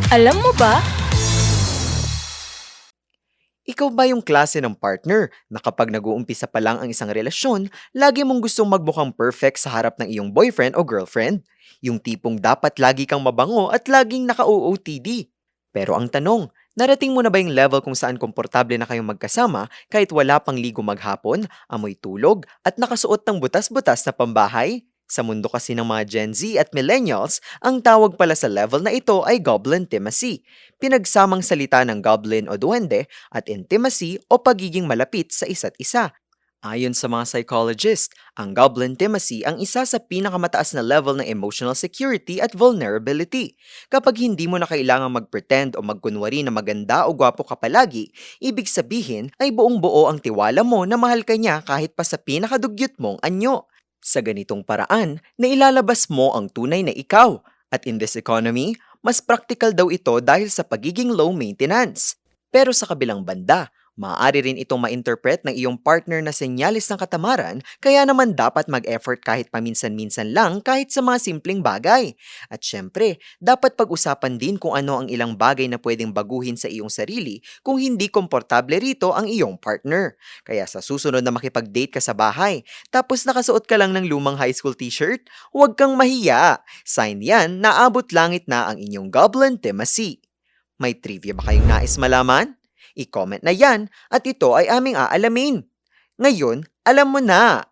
Alam mo ba? Ikaw ba yung klase ng partner na kapag nag-uumpisa pa lang ang isang relasyon, lagi mong gustong magmukhang perfect sa harap ng iyong boyfriend o girlfriend? Yung tipong dapat lagi kang mabango at laging naka-OOTD. Pero ang tanong, narating mo na ba yung level kung saan komportable na kayong magkasama kahit wala pang ligo maghapon, amoy tulog, at nakasuot ng butas-butas na pambahay? Sa mundo kasi ng mga Gen Z at Millennials, ang tawag pala sa level na ito ay Goblin Intimacy. Pinagsamang salita ng goblin o duwende at intimacy o pagiging malapit sa isa't isa. Ayon sa mga psychologist, ang goblin intimacy ang isa sa pinakamataas na level ng emotional security at vulnerability. Kapag hindi mo na kailangang mag-pretend o magkunwari na maganda o gwapo ka palagi, ibig sabihin ay buong buo ang tiwala mo na mahal ka niya kahit pa sa pinakadugyot mong anyo. Sa ganitong paraan, nailalabas mo ang tunay na ikaw. At in this economy, mas practical daw ito dahil sa pagiging low maintenance. Pero sa kabilang banda, maaari rin itong ma-interpret ng iyong partner na senyalis ng katamaran, kaya naman dapat mag-effort kahit paminsan-minsan lang kahit sa mga simpleng bagay. At syempre, dapat pag-usapan din kung ano ang ilang bagay na pwedeng baguhin sa iyong sarili kung hindi komportable rito ang iyong partner. Kaya sa susunod na makipag-date ka sa bahay, tapos nakasuot ka lang ng lumang high school t-shirt, huwag kang mahiya. Sign yan na abot langit na ang inyong goblin intimacy. May trivia ba kayong nais malaman? I-comment na yan at ito ay aming aalamin. Ngayon, alam mo na!